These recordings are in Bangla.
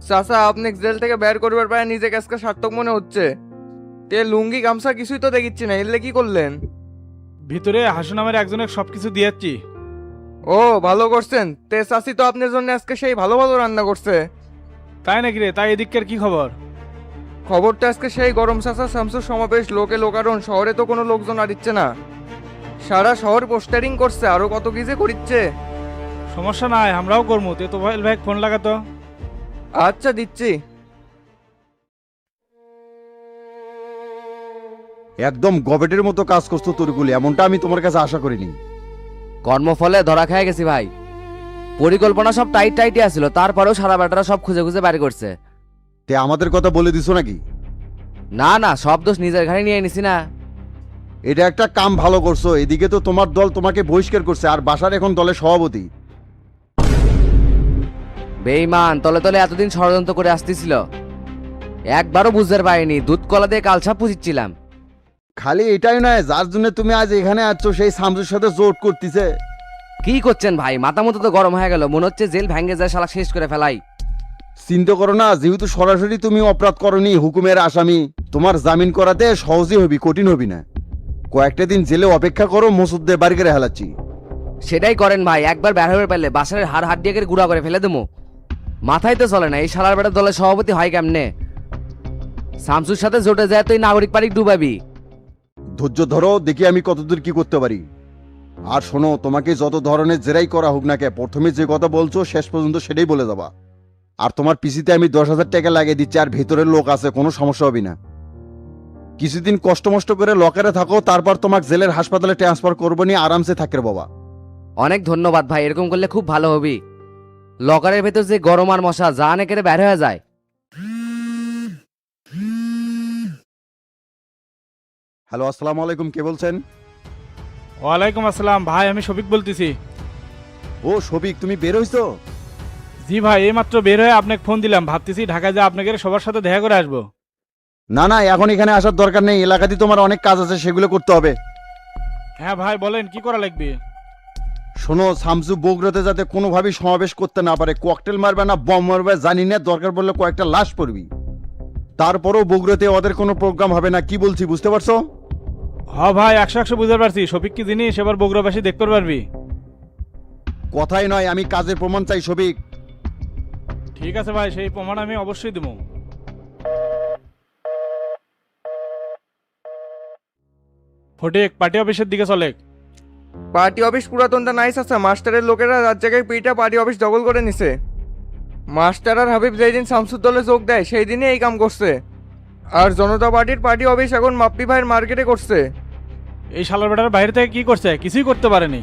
চাচা আপনি জেল থেকে বের করবার পারে নিজে কাজকে সার্থক মনে হচ্ছে। তে লুঙ্গি গামছা কিছুই তো দেখিচ্ছি না, এলে কি করলেন? ভিতরে হাসু নামের একজনের সবকিছু দিয়েছি। ও ভালো করছেন। তে চাচি তো আপনার জন্য আজকে সেই ভালো ভালো রান্না করছে। তাই নাকি রে? তাই এদিককার কি খবর? খবরটা আজকে সেই গরম চাচা শামসুর সমাবেশ, লোকে লোকারণ, শহরে তো কোনো লোকজন আর দিচ্ছে না। সারা শহর পোস্টারিং করছে, আরো কত কি যে করিচ্ছে। সমস্যা নাই, আমরাও করবো। তে তো ভাই ফোন লাগাতো। আচ্ছা দিচ্ছি। একদম গবেটের মতো কাজ করছো তরিকুল, এমনটা আমি তোমার কাছে আশা করিনি। কর্মফলে ধরা খেয়ে গেছি ভাই। পরিকল্পনা সব টাইট টাইটই আছিল, তারপরেও সারা বেটারা সব খুঁজে খুঁজে বাড়ি করছে। তে আমাদের কথা বলে দিছো নাকি? না না, সব দোষ নিজের ঘাড়ে নিয়ে নিছি না। এটা একটা কাম ভালো করছো। এদিকে তো তোমার দল তোমাকে বহিষ্কার করছে, আর বাসার এখন দলের সভাপতি। বেঈমান তলে তলে এতদিন ষড়যন্ত্র করে আসতেছিল, একবারও বুঝতে পারিনি। দুধ কলা দিয়ে কালছাপ পুষিচ্ছিলাম। খালি এটাই নয়, যার জন্য তুমি আজ এখানে আছো সেই শামসুর সাথে জোট করতেছে। কি করছেন ভাই? মাথা মতো তো গরম হয়ে গেল, মনে হচ্ছে জেল ভেঙে যায়, শালা শেষ করে ফেলাই। চিন্তা করো না, যেহেতু সরাসরি তুমি অপরাধ করনি, হুকুমের আসামি, তোমার জামিন করাতে সহজই হবি, কঠিন হবি না। কয়েকটা দিন জেলে অপেক্ষা করো, মসুদদের বাড়ি করে হেলাচ্ছি। সেটাই করেন ভাই, একবার বের হয়ে পেলে বাসারের হাড় হাড্ডিয়া করে গুঁড়া করে ফেলে দেবো। মাথায় তো চলে না এই শালার বেটার দলের সভাপতি হয় কেমনে। শামসুর সাথে জোটে যায় তুই নাগরিক পারিক ডুবাবি। ধৈর্য ধরো, দেখি আমি কতদূর কি করতে পারি। আর শোনো, তোমাকে যত ধরনের জেরাই করা হোক না কে, প্রথমে যে কথা বলছো শেষ পর্যন্ত সেটাই বলে যাবা। আর তোমার পিসিতে আমি 10,000 টাকা লাগিয়ে দিচ্ছি, আর ভেতরের লোক আছে, কোনো সমস্যা হবে না। কিছুদিন কষ্ট মষ্ট করে লকারে থাকো, তারপর তোমাকে জেলের হাসপাতালে ট্রান্সফার করবো, নিয়ে আরামসে থাকবে বাবা। অনেক ধন্যবাদ ভাই, এরকম করলে খুব ভালো হবি। লকারের ভেতর যে গরম আর মশা যা নেকেরে বের হয়ে যায়। হ্যালো, আসসালামু আলাইকুম, কে বলছেন? ওয়ালাইকুম আসসালাম ভাই, আমি শফিক বলতেছি। ও শফিক, তুমি বের হইছো? জি ভাই, এইমাত্র বের হয়ে আপনাকে ফোন দিলাম। ভাবতেছি ঢাকায় যা আপনাকে সবার সাথে দেখা করে আসবো। না না, এখন এখানে আসার দরকার নেই, এলাকাতে তোমার অনেক কাজ আছে, সেগুলো করতে হবে। হ্যাঁ ভাই বলেন, কি করা লাগবে? শোনো, শামসু বগুড়াতে যাতে কোনোভাবেই সমাবেশ করতে না পারে, ককটেল মারবে না বম মারবে জানি না, দরকার পড়লে কয়েকটা লাশ পড়বি। তারপরও বগুড়াতে ওদের কোনো প্রোগ্রাম হবে না, কি বলছি বুঝতে পারছো? হ্যাঁ ভাই, 100 বুঝতে পারছি। শফিক কি জিনিস এবার বগুড়াবাসী দেখতে পারবি। কথাই নয়, আমি কাজের প্রমাণ চাই শফিক। ঠিক আছে ভাই, সেই প্রমাণ আমি অবশ্যই দেবো। ফটিক পার্টি অফিসের দিকে চলে। পার্টি অফিস পুরাতনটা নাইস আছে, মাস্টারের লোকেরা রাত জায়গায় পিটা পার্টি অফিস দখল করে নিছে। মাস্টার আর হাবিব যেই দিন শামসুর দলে যোগ দেয় সেই দিনই এই কাম করছে। আর জনতা পার্টির পার্টি অফিস এখন মাপ্পি ভাইয়ের মার্কেটে করছে। এই শালার বেটার বাইরে থেকে কি করছে? কিছুই করতে পারেনি।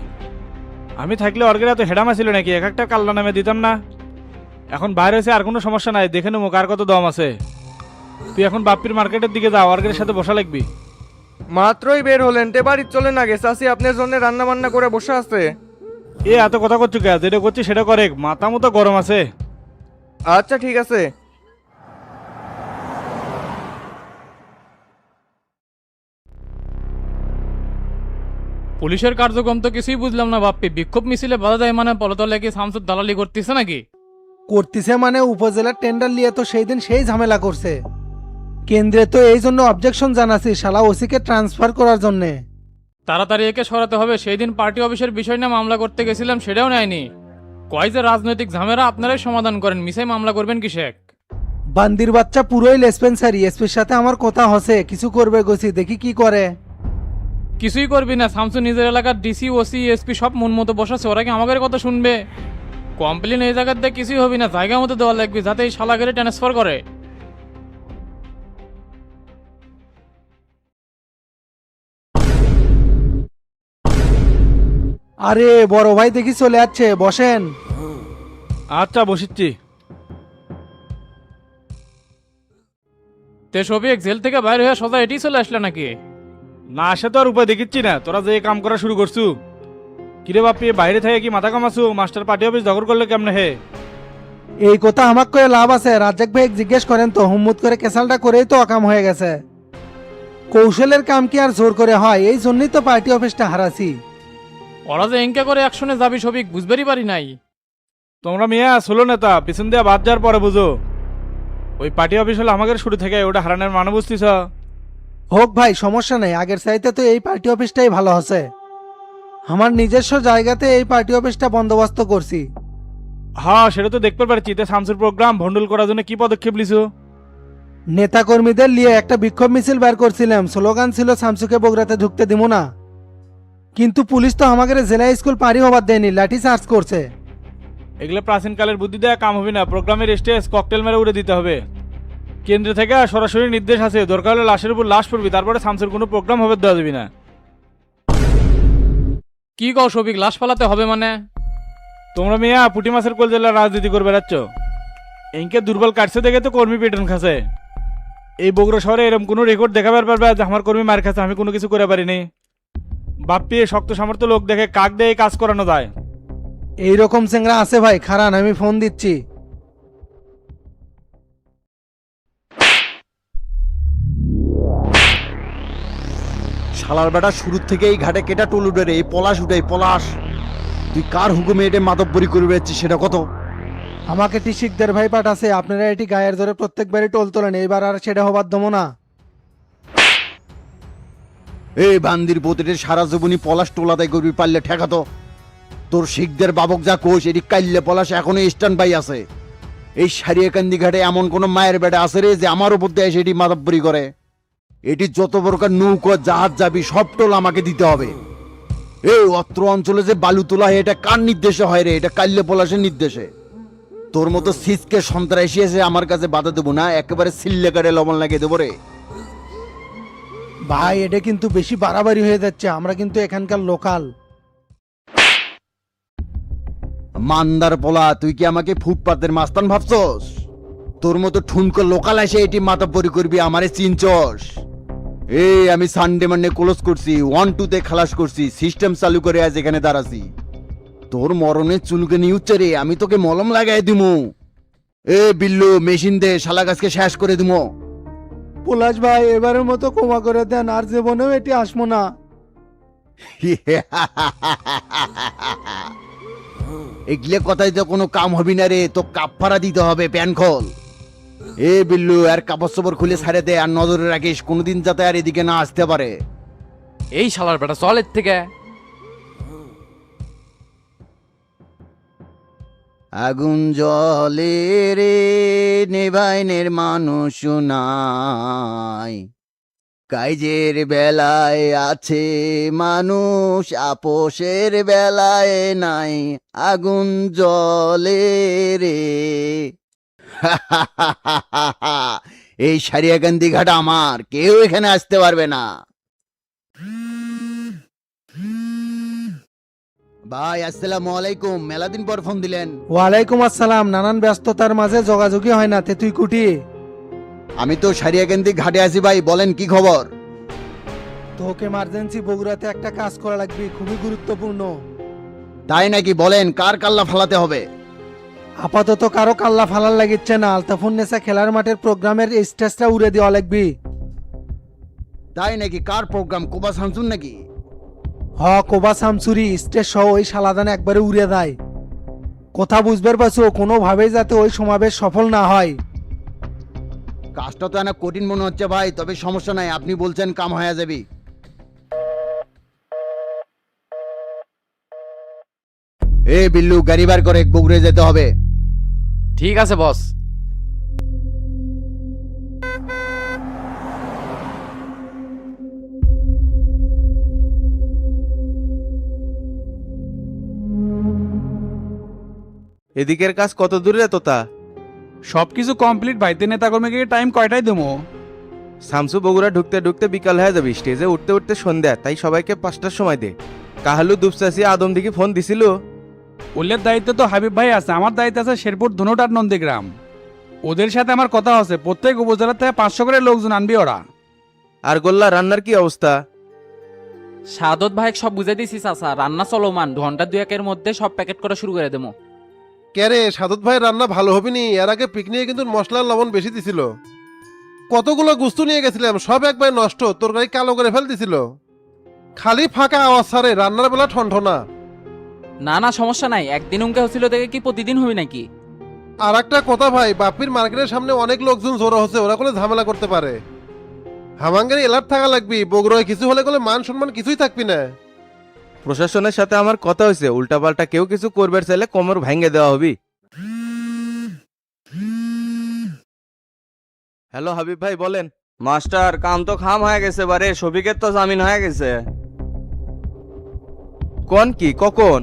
আমি থাকলে অর্গেরা তো হেডামা ছিল নাকি, এক একটা কাল্লা নামে দিতাম না। এখন বাইরে হয়েছে, আর কোনো সমস্যা নাই, দেখে নেবো কার কত দম আছে। তুই এখন বাপ্পির মার্কেটের দিকে যা, অর্গের সাথে বসা লাগবি। মাত্রই বের হলেন, তে বাড়ির চলেন আগে, চাষি আপনার জন্য রান্না বান্না করে বসে আছে। এ এত কথা করছো কে? যেটা করছি সেটা করে, মাথা মতো গরম আছে। আচ্ছা ঠিক আছে। পুলিশের কার্যক্রম তো কিছুই বুঝলাম না বাপ্পি। বিক্ষোভ মিছিলে বাধা দেয় মানে পলতলে কি শামসুর দালালি করতেছে নাকি? করতেছে মানে উপজেলার টেন্ডার নিয়ে তো সেই দিন সেই ঝামেলা করছে। কেন্দ্রে তো এই জন্য অবজেকশন জানাছি, শালা ওসিকে ট্রান্সফার করার জন্যে। তাড়াতাড়ি একে সরাতে হবে। সেই দিন পার্টি অফিসের বিষয় নিয়ে মামলা করতে গেছিলাম, সেটাও নেয়নি। কয় যে রাজনৈতিক ঝামেলা আপনারাই সমাধান করেন, মিসাই মামলা করবেন কি শেখ? বান্দির বাচ্চা পুরোই লেসপেন্সারি, এসপির সাথে আমার কথা হসে, কিছু করবে গছি, দেখি কি করে। কিছুই করবি না, শামসু নিজের এলাকার ডিসি ওসি এসপি সব মন মতো বসাচ্ছে, ওরা কি আমাদের কথা শুনবে? কমপ্লেন এই জায়গাতে কিছুই হবি না, জায়গা মতো দেওয়া লাগবে যাতে এই শালাগেরে ট্রান্সফার করে। আরে বড় ভাই দেখি চলে যাচ্ছে, বসেন। আচ্ছা বসিচ্ছি। তে শফিক জেল থেকে বাইরে হয়ে সোজা এটি চলে আসলে নাকি? না আসে তো আর উপায় দেখিচ্ছি না, তোরা যে কাম করা শুরু করছু। কিরে বাপ্পি, বাইরে থেকে কি মাথা কামাছু? মাস্টার পার্টি অফিস দখল করলে কেমনে হে? এই কথা আমাকে করে লাভ আছে? রাজ্জাক ভাই জিজ্ঞেস করেন তো, হুম্মুত করে কেসালটা করেই তো অকাম হয়ে গেছে। কৌশলের কাম কি আর জোর করে হয়? এই জন্যই তো পার্টি অফিসটা হারাছি। ওরা যে এঙ্কা করে অ্যাকশনে যাবি শফিক বুঝবেরই পারি নাই। তোমরা মিয়া ষোলো নেতা, পিছন দিয়ে বাদ যাওয়ার পরে বুঝো। ওই পার্টি অফিস হলো আমাদের শুরু থেকে, ওটা হারানোর মানে বুঝতিস? হোক ভাই, সমস্যা নেই, আগের চাইতে তো এই পার্টি অফিসটাই ভালো আছে। আমার নিজস্ব জায়গাতে এই পার্টি অফিসটা বন্দোবস্ত করছি। হ্যাঁ, সেটা তো দেখতে পারছি। তে শামসুর প্রোগ্রাম ভন্ডুল করার জন্য কি পদক্ষেপ লিছো? নেতাকর্মীদের নিয়ে একটা বিক্ষোভ মিছিল বের করছিলাম, স্লোগান ছিল শামসুকে বগুড়াতে ঢুকতে দিব না। কিন্তু পুলিশ তো আমাদের জেলা স্কুল পারি হবার দেয়নি, লাঠি চার্জ করছে। এগুলো প্রাচীনকালের বুদ্ধি দেওয়া কাম হবে না। প্রোগ্রামের স্টেজ ককটেল মেরে উড়ে দিতে হবে। কেন্দ্র থেকে সরাসরি নির্দেশ আছে, দরকার হলে লাশের উপর লাশ পড়বি, তারপরে শামসুর কোনো প্রোগ্রাম হবে দেওয়া যাবি না। কি কও শফিক, লাশ পালাতে হবে মানে? তোমরা মিয়া পুটি মাছের কোল জেলার রাজনীতি করে বেড়াচ্ছ। এনকে দুর্বল কাটছে দেখে তো কর্মী পেটন খাসে। এই বগুড়া শহরে এরকম কোনো রেকর্ড দেখাবার পারবে যে আমার কর্মী মার খাচ্ছে আমি কোনো কিছু করে পারিনি? বাপ্পি শক্ত সামর্থ্য লোক দেখে কাক দিয়ে এই কাজ করানো যায়। এইরকম চেংরা আছে ভাই, খারান আমি ফোন দিচ্ছি। শালার বেটা শুরুর থেকে এই ঘাটে কেটা টোল উঠে রে, এই পলাশ উঠে, এই পলাশ। তুই কার হুকুমে এটা মাতব্বরি করে বেড়াচ্ছিস সেটা কত? আমাকে টি শিকদার ভাই পাঠাছে, আপনারা এটি গায়ের ধরে প্রত্যেকবারই টোল তোলেন, এইবার আর সেটা হবার দমো না। এই বান্দির পোতের সারা জীবনী পলাশ টোলাদাই করবি, পারলে ঠেকাতো। তোর শিখদের বাবক যা কোষ, এটি কাইল্লে পলাশ এখনো স্ট্যান্ড বাই আছে। এই সারিয়াকান্দি ঘাটে এমন কোন মায়ের বেটা আছে রে যে আমার উপর দিয়ে সেটি মাতব্বরি করে? এটি যত প্রকার নৌকা জাহাজ যাবি সব টোল আমাকে দিতে হবে। এই অত্র অঞ্চলে যে বালু তোলা হয় এটা কার নির্দেশে হয় রে? এটা কাইল্লে পলাশের নির্দেশে। তোর মতো সিসকে সন্ত্রাসী এসে আমার কাছে বাধা দেবো না, একেবারে সিল্লে কাটে লবণ লাগিয়ে দেবো রে। ভাই এটা কিন্তু বেশি বাড়াবাড়ি হয়ে যাচ্ছে, আমরা কিন্তু এখানকার লোকাল। মান্দার পোলা, তুই কি আমাকে ফুটপাতের মাস্তান ভাবছস? তোর মতো ঠুনকো লোকাল এসে এটি মাতাব্বরি করবি, আমারে চিনছস? এই আমি সানডে মানডে ক্লোজ করছি, 1-2 তে খালাস করছি, সিস্টেম চালু করে আজ এখানে দাঁড়াছি। তোর মরণের চুলকে নিউচ্ছে রে, আমি তোকে মলম লাগাই দিমু। এ বিল্লু মেশিন দে, শালা গাছকে শেষ করে দিমু। পলাশ ভাই এবারের মতো ক্ষমা করে দেন, আর জীবনেও এটি আসবো না। এগুলো কথাই তো কোনো কাম হবি না রে, তো কাপড়া দিতে হবে, প্যান খোল। এ বিল্লু আর কাপড় চোপড় খুলে ছাড়ে দে, আর নজরে রাখিস কোনোদিন যাতে আর এদিকে না আসতে পারে। এই শালার বেটা চল এর থেকে। আগুন জলে রে নেভাইনের মানুষ নাই, কাইজের বেলায় আছে মানুষ, আপোষের বেলায় নাই। আগুন জলে রে। এই সারিয়াকান্দি ঘাট আমার, কেউ এখানে আসতে পারবে না। ভাই আসসালামু আলাইকুম, মেলাদিন পর ফোন দিলেন। ওয়ালাইকুম আসসালাম, নানান ব্যস্ততার মাঝে যোগাযোগই হয় না, তে তুই কুটি? আমি তো সারিয়াকান্দি ঘাটে আছি ভাই, বলেন কি খবর? তোকে এমার্জেন্সি বগুড়াতে একটা কাজ করা লাগবে, খুবই গুরুত্বপূর্ণ। তাই নাকি? বলেন কার কাল্লা ফালাতে হবে? আপাতত কারো কাল্লা ফালার লাগিচ্ছে না, আলতাফুন্নেসা খেলার মাঠের প্রোগ্রামের স্টেজটা উড়ে দেওয়া লাগবে। তাই নাকি? কার প্রোগ্রাম? কোবা শামসুন নাকি? হ, কোবা শামসুরি স্টেজ সহ ওই শালাদান একবারে উড়ে দেয়। কথা বুঝবার পারছো, কোনোভাবেই যাতে ওই সমাবেশ সফল না হয়। কাজটা তো অনেক কঠিন মনে হচ্ছে ভাই, তবে সমস্যা নাই, আপনি বলছেন কাম হয়ে যাবে। এ বিল্লু গাড়ি বার করে বগুড়ে যেতে হবে। ঠিক আছে বস। এদিকের কাজ কত দূরে তোতা? সবকিছু কমপ্লিট ভাইতে, নেতাকর্মীকে টাইম কয়টায় দেবো? শামসু বগুড়া ঢুকতে ঢুকতে বিকাল হয়ে যাবে, স্টেজে উঠতে উঠতে সন্ধ্যা, তাই সবাইকে 5টার সময় দে। কাহালু দুপচাচি আদম দিকে ফোন দিছিল। ওলের দায়িত্ব তো হাবিব ভাই আছে, আমার দায়িত্ব আছে শেরপুর ধনুটার নন্দীগ্রাম। ওদের সাথে আমার কথা আছে, প্রত্যেক উপজেলা থেকে 500 করে লোকজন আনবি ওরা। আর গোল্লা রান্নার কি অবস্থা? সাদত ভাই সব বুঝাই দিছি চাচা, রান্না চলমান, ঘন্টা 2-1-এর মধ্যে সব প্যাকেট করা শুরু করে দেবো। কেরে সাদত ভাই রান্না ভালো হবে নি? এর আগে পিকনিকে কিন্তু মশলার লবণ বেশি দিছিল। কতগুলো গুস্তু নিয়ে গেছিলাম, সব একবার নষ্ট, তরকারি কালো করে ফেল দিছিল। খালি ফাঁকা আওয়াজ ছাড়ে, রান্নার বেলা ঠনঠনা। না না সমস্যা নাই, একদিন উনকে হচ্ছিল দেখে কি প্রতিদিন হবি নাকি? আর একটা কথা ভাই, বাপির মার্কেটের সামনে অনেক লোকজন জড়ো হচ্ছে, ওরা কোনো ঝামেলা করতে পারে। হামাঙ্গের এলার্ট থাকা লাগবি, বগুড়ায় কিছু হলে কোনো মান সম্মান কিছুই থাকবি না। প্রশাসনের সাথে আমার কথা হয়েছে, উল্টাপাল্টা কেউ কিছু করবে চাইলে কোমর ভেঙে দেওয়া হবি। হ্যালো হাবিব ভাই বলেন। মাস্টার কাম তো খাম হয়ে গেছে বারে, শফিকের তো জামিন হয়ে গেছে। কোন কি কখন?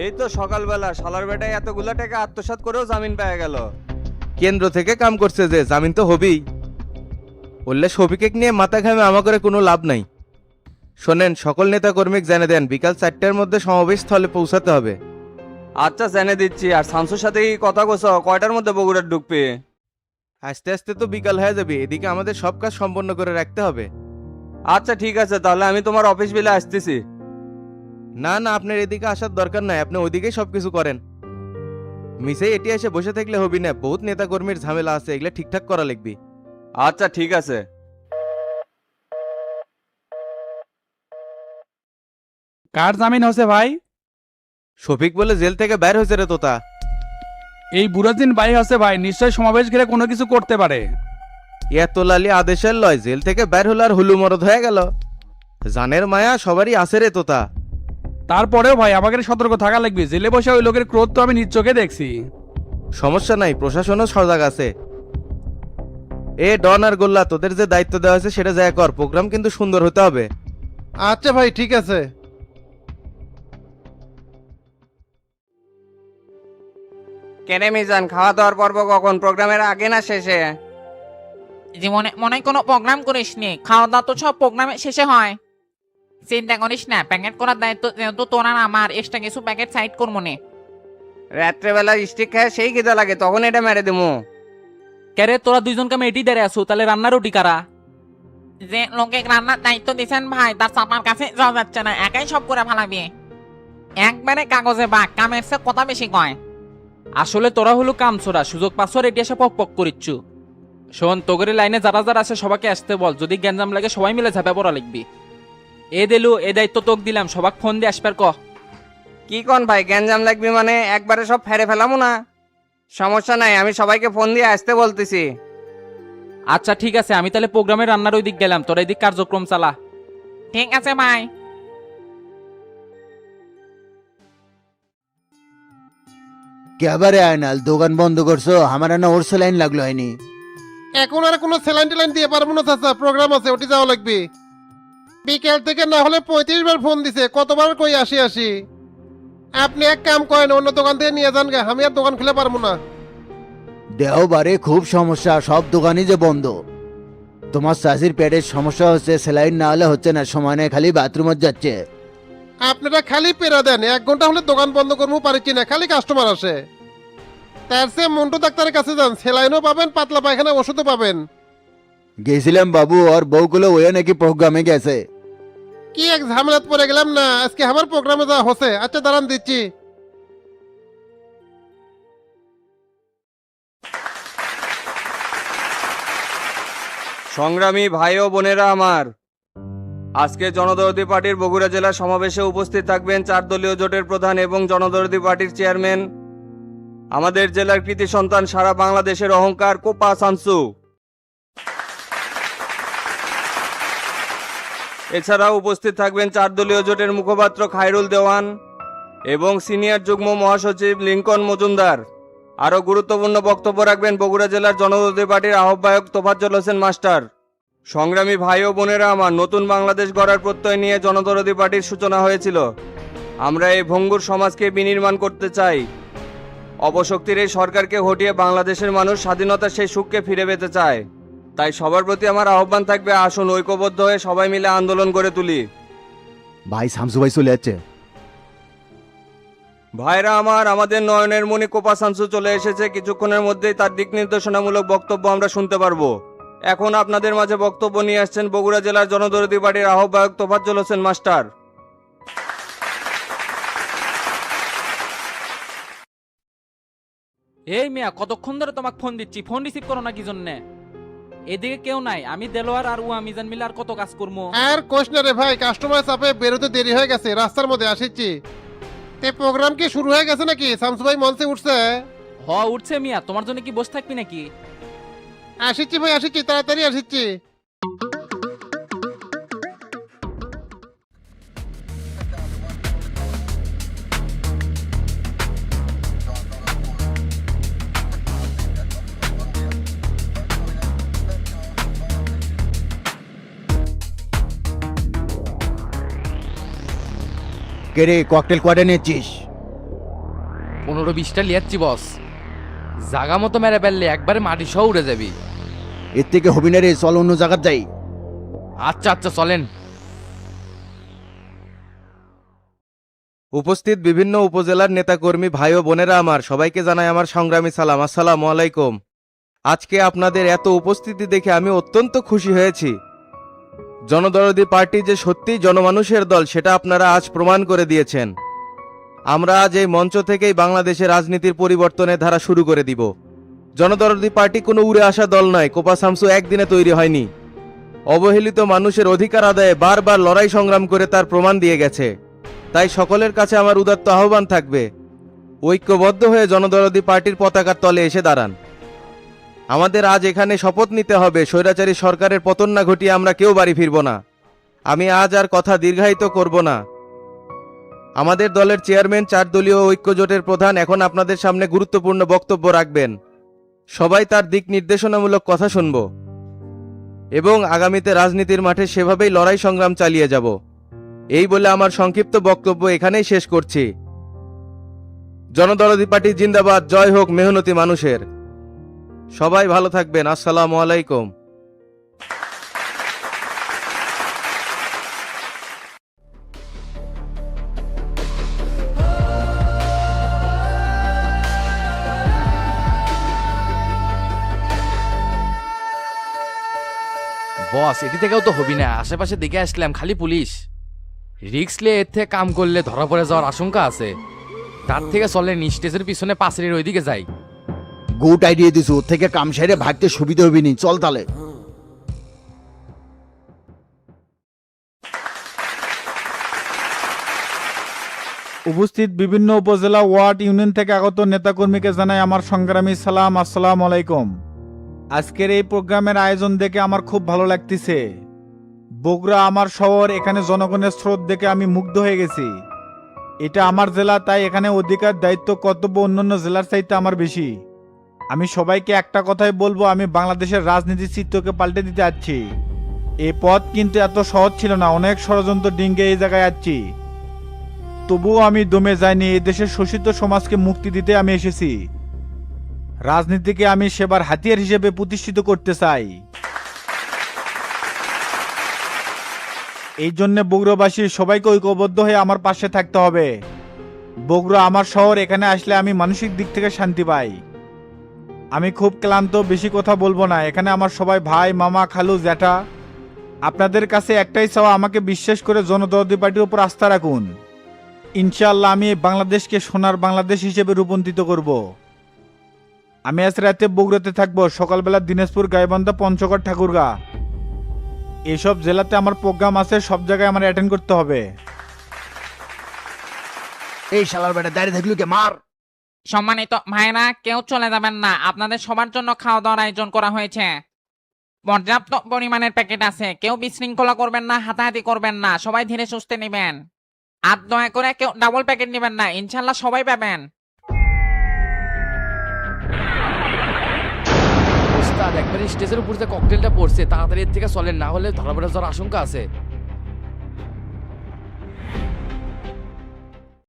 এই তো সকালবেলা শালার বেটায় এতগুলা টাকা আত্মসাৎ করেও জামিন পেয়ে গেল। কেন্দ্র থেকে কাম করছে যে, জামিন তো হবেই। বললে শফিকে নিয়ে মাথা ঘামে আমাকে কোনো লাভ নাই। শোনেন, সকল নেতা কর্মীকে জেনে দেন বিকাল 4টার মধ্যে সমাবেশ স্থলে পৌঁছাতে হবে। আচ্ছা জেনে দিচ্ছি। আর শামসুর সাথে কি কথা কইছো, কয়টার মধ্যে বগুড়ার ঢুকবে? আস্তে আস্তে তো বিকাল হয়ে যাবে, এদিকে আমাদের সব কাজ সম্পন্ন করে রাখতে হবে। আচ্ছা ঠিক আছে, তাহলে আমি তোমার অফিস বিলে আসতেছি। না না, আপনার এদিকে আসার দরকার নাই, আপনি ওইদিকেই সবকিছু করেন। মিসে এটি এসে বসে থাকলে হবি না, বহুত নেতা কর্মীর ঝামেলা আছে, এগুলা ঠিকঠাক করা লাগবে। আচ্ছা ঠিক আছে। কার জামিন হচ্ছে ভাই? শফিক বলে জেল থেকে বের হয়েছে রে তোতা। এই বুড়ো দিন ভাই হচ্ছে ভাই, নিশ্চয় সমাবেশ ঘিরে কোনো কিছু করতে পারে। এত লালি আদেশের লয়, জেল থেকে বের হলো আর হুলু মরদ হয়ে গেল। জানের মায়া সবারই আছে রে তোতা। তারপরেও ভাই আমাকে সতর্ক থাকা লাগবে, জেলে বসে ওই লোকের ক্রোধ তো আমি নিজ চোখে দেখছি। সমস্যা নাই, প্রশাসনও সজাগ আছে। এ ডন আর গোল্লা, তোদের যে দায়িত্ব দেওয়া হয়েছে সেটা যায় কর, প্রোগ্রাম কিন্তু সুন্দর হতে হবে। আচ্ছা ভাই ঠিক আছে। কেনে মিজান, খাওয়া দাওয়ার পর্ব কখন, প্রোগ্রামের আগে না শেষে? জীবনে মনে হয় কোনো প্রোগ্রাম করিস নি, খাওয়া দাওয়া তো সব প্রোগ্রামের শেষে হয়। চিন্তা করিস না, প্যাকেট করার দায়িত্ব যেহেতু তোর আর আমার, এক্সট্রা কিছু প্যাকেট সাইড করবো নে। রাত্রেবেলা স্টিক খায় সেই খিদা লাগে, তখন এটা মেরে দিমু। ক্যারে তোরা দুইজনকে আমি এটি দাঁড়িয়ে আসো, তাহলে রান্নার রুটি কারা? যে লোকে রান্নার দায়িত্ব দিয়েছেন ভাই, তার চাপার কাছে যাওয়া যাচ্ছে না, একাই সব করে ফেলাবি। একবারে কাগজে বা কামের সে কথা বেশি কয়। আসলে তোরা হলো কামছোরা, সুযোগ পাচ্ছর এটি এসে পক পক করিচ্ছু। শোন, তোগের লাইনে যারা যারা আছে সবাইকে আসতে বল, যদি গ্যাঞ্জাম লাগে সবাই মিলে ঝাঁপে পড়া লিখবি। এ দিলু, এ দায়িত্ব তোক দিলাম, সবাক ফোন দিয়ে আসবার ক। কি কোন ভাই, গ্যাঞ্জাম লাগবে মানে একবারে সব ফেরে ফেলামু না? সমস্যা নাই, আমি সবাইকে ফোন দিয়ে আসতে বলতেছি। আচ্ছা ঠিক আছে, আমি তাহলে প্রোগ্রামের রান্নার ওই দিক গেলাম, তোরা এদিক কার্যক্রম চালা। ঠিক আছে ভাই। কেবারে আয়নাল দোকান বন্ধ করছো, আমার না ওর লাইন লাগলো হয়নি। এখন আর কোনো স্যালাইন টেলাইন দিয়ে পারবো না চাচা, প্রোগ্রাম আছে, ওটি যাওয়া লাগবে। বিকেল থেকে না হলে 35 বার ফোন দিছে, কতবার কই আসি আসি। আপনি এক কাম করেন, অন্য দোকান থেকে নিয়ে যান গে, আমি আর দোকান খুলে পারবো না। দেওবারে খুব সমস্যা, সব দোকানই যে বন্ধ। তোমার চাষির পেটের সমস্যা হচ্ছে, স্যালাইন না হলে হচ্ছে না, সময় নেই, খালি বাথরুমে যাচ্ছে। আপনারা খালি পেরা দেন, 1 ঘন্টা হলে দোকান বন্ধ করবো পারছি না, খালি কাস্টমার আসে। তার চেয়ে মন্টু ডাক্তারের কাছে যান, সেলাইনও পাবেন, পাতলা পায়খানা ওষুধও পাবেন। গেছিলাম বাবু, আর বউগুলো ওয়ে নাকি প্রোগ্রামে গেছে। কি এক ঝামেলাত পড়ে গেলাম না, আজকে আমার প্রোগ্রামে যাওয়া হচ্ছে। আচ্ছা দাঁড়ান দিচ্ছি। সংগ্রামী ভাই ও বোনেরা আমার, আজকে জনদরদি পার্টির বগুড়া জেলা সমাবেশে উপস্থিত থাকবেন 4 দলীয় জোটের প্রধান এবং জনদরদি পার্টির চেয়ারম্যান, আমাদের জেলার কৃতি সন্তান, সারা বাংলাদেশের অহংকার কোপা সানসু। এছাড়াও উপস্থিত থাকবেন 4 দলীয় জোটের মুখপাত্র খায়রুল দেওয়ান এবং সিনিয়র যুগ্ম মহাসচিব লিঙ্কন মজুমদার। আরও গুরুত্বপূর্ণ বক্তব্য রাখবেন বগুড়া জেলার জনদরদি পার্টির আহ্বায়ক তোফাজ্জল হোসেন মাস্টার। সংগ্রামী ভাই ও বোনেরা আমার, নতুন বাংলাদেশ গড়ার প্রত্যয় নিয়ে জনদরদি পার্টির সূচনা হয়েছিল। আমরা এই ভঙ্গুর সমাজকে বিনির্মাণ করতে চাই। অপশক্তির এই সরকারকে হটিয়ে বাংলাদেশের মানুষ স্বাধীনতার সেই সুখকে ফিরে পেতে চায়। তাই সবার প্রতি আমার আহ্বান থাকবে, আসুন ঐক্যবদ্ধ হয়ে সবাই মিলে আন্দোলন করে তুলি। ভাই শামসু ভাই চলে যাচ্ছে। ভাইরা আমার, আমাদের নয়নের মণি কোপা সানসু চলে এসেছে, কিছুক্ষণের মধ্যেই তার দিক নির্দেশনামূলক বক্তব্য আমরা শুনতে পারবো। এখন আপনাদের মাঝে বক্তব্য নিয়ে আসছেন বগুড়া জেলার জনদরদি পার্টির আহ্বায়ক তোফাজ্জল হোসেন মাস্টার। এই মিয়া, কতক্ষণ ধরে তোমাকে ফোন দিচ্ছি, ফোন রিসিভ করো না কি জন্যে? এদিকে কেউ নাই, আমি দেলোয়ার আর ও মিজান মিলে আর কত কাজ করবো। আর কোশ না রে ভাই, কাস্টমার চাপে বেরোতে দেরি হয়ে গেছে, রাস্তার মধ্যে আসিছি। তে প্রোগ্রাম কি শুরু হয়ে গেছে নাকি? শামসু ভাই মঞ্চে উঠছে? হ হ উঠছে মিয়া, তোমার জন্য কি বসে থাকবি নাকি? আসিচ্ছি ভাই আসিচ্ছি, তাড়াতাড়ি আসিচ্ছি। কে রে, ককটেল কয়টা নিয়েছিস? 15-20টা লিয়াচ্ছি বস। জাগা মতো মেরে ফেললে একবারে মাটি সহ উড়ে যাবি। এর থেকে হবি না রে, চল অন্য জায়গায় যাই। আচ্ছা আচ্ছা চলেন। উপস্থিত বিভিন্ন উপজেলার নেতাকর্মী ভাই ও বোনেরা আমার, সবাইকে জানাই আমার সংগ্রামী সালাম। আসসালামু আলাইকুম। আজকে আপনাদের এত উপস্থিতি দেখে আমি অত্যন্ত খুশি হয়েছি। জনদরদি পার্টি যে সত্যিই জনমানুষের দল সেটা আপনারা আজ প্রমাণ করে দিয়েছেন। আমরা আজ এই মঞ্চ থেকেই বাংলাদেশের রাজনীতির পরিবর্তনের ধারা শুরু করে দিব। জনদরদি পার্টি কোনো উড়ে আসা দল নয়, কোপা শামসু একদিনে তৈরি হয়নি। অবহেলিত মানুষের অধিকার আদায়ে বারবার লড়াই সংগ্রাম করে তার প্রমাণ দিয়ে গেছে। তাই সকলের কাছে আমার উদাত্ত আহ্বান থাকবে, ঐক্যবদ্ধ হয়ে জনদরদি পার্টির পতাকার তলে এসে দাঁড়ান। আমাদের আজ এখানে শপথ নিতে হবে, স্বৈরাচারী সরকারের পতন না ঘটিয়ে আমরা কেউ বাড়ি ফিরব না। আমি আজ আর কথা দীর্ঘায়িত করব না। আমাদের দলের চেয়ারম্যান, 4 দলীয় ঐক্য জোটের প্রধান এখন আপনাদের সামনে গুরুত্বপূর্ণ বক্তব্য রাখবেন। সবাই তার দিক নির্দেশনামূলক কথা শুনব এবং আগামীতে রাজনীতির মাঠে সেভাবেই লড়াই সংগ্রাম চালিয়ে যাব। এই বলে আমার সংক্ষিপ্ত বক্তব্য এখানেই শেষ করছি। জনদরদি পার্টি জিন্দাবাদ, জয় হোক মেহনতি মানুষের। সবাই ভালো থাকবেন, আসসালামু আলাইকুম। বস এটি থেকেও তো হবি না, আশেপাশে দেখে আসলাম খালি পুলিশ। রিক্স লে এর থেকে কাম করলে ধরা পড়ে যাওয়ার আশঙ্কা আছে। তার থেকে চলেন স্টেজের পিছনে পাশের ওইদিকে যাই। গুড আইডিয়া দিছো, ওর থেকে কাম সাইরে ভাগতে সুবিধা হবি নি, চল তাহলে। উপস্থিত বিভিন্ন উপজেলা ওয়ার্ড ইউনিয়ন থেকে আগত নেতাকর্মীকে জানাই আমার সংগ্রামী সালাম। আসসালামু আলাইকুম। আজকের এই প্রোগ্রামের আয়োজন দেখে আমার খুব ভালো লাগতেছে। বগুড়া আমার শহর, এখানে জনগণের স্রোত দেখে আমি মুগ্ধ হয়ে গেছি। এটা আমার জেলা, তাই এখানে অধিকার, দায়িত্ব, কর্তব্য অন্যান্য জেলার চাইতে আমার বেশি। আমি সবাইকে একটা কথাই বলবো, আমি বাংলাদেশের রাজনীতির চিত্রকে পাল্টে দিতে যাচ্ছি। এই পথ কিন্তু এত সহজ ছিল না, অনেক ষড়যন্ত্র ডিঙ্গে এই জায়গায় যাচ্ছি। তবুও আমি দমে যাইনি, এই দেশের শোষিত সমাজকে মুক্তি দিতে আমি এসেছি। রাজনীতিকে আমি সেবার হাতিয়ার হিসেবে প্রতিষ্ঠিত করতে চাই। এই জন্য বগুড়াবাসী সবাইকে ঐক্যবদ্ধ হয়ে আমার পাশে থাকতে হবে। বগুড়া আমার শহর, এখানে আসলে আমি মানসিক দিক থেকে শান্তি পাই। আমি খুব ক্লান্ত, বেশি কথা বলবো না। এখানে আমার সবাই ভাই, মামা, খালু, জ্যাঠা। আপনাদের কাছে একটাই চাওয়া, আমাকে বিশ্বাস করে জনদরদি পার্টির উপর আস্থা রাখুন। ইনশাআল্লাহ আমি বাংলাদেশকে সোনার বাংলাদেশ হিসেবে রূপান্তরিত করব। আমি আজ রাতে বগুড়াতে থাকবো, সকালবেলা দিনাজপুর, গাইবান্ধা, পঞ্চগড়, ঠাকুরগাঁ, এইসব জেলাতে আমার প্রোগ্রাম আছে। সব জায়গায় আমার অ্যাটেন্ড করতে হবে। এই শালার বেটা দাঁড়িয়ে থাকলো কে, মার। সম্মানিত ভাইরা, কেউ চলে যাবেন না, আপনাদের সবার জন্য খাওয়া দাওয়ার আয়োজন করা হয়েছে। পর্যাপ্ত পরিমাণের প্যাকেট আছে, কেউ বিশৃঙ্খলা করবেন না, হাতাহাতি করবেন না, সবাই ধীরে সুস্থে নেবেন। আর দয়া করে কেউ ডাবল প্যাকেট নেবেন না, ইনশাল্লাহ সবাই পাবেন। ওস্তাদ একবার স্টেজের উপর যে ককটেলটা পড়ছে, তাড়াতাড়ি এর থেকে চলেন, না হলে ধরা পড়ে যাওয়ার আশঙ্কা আছে।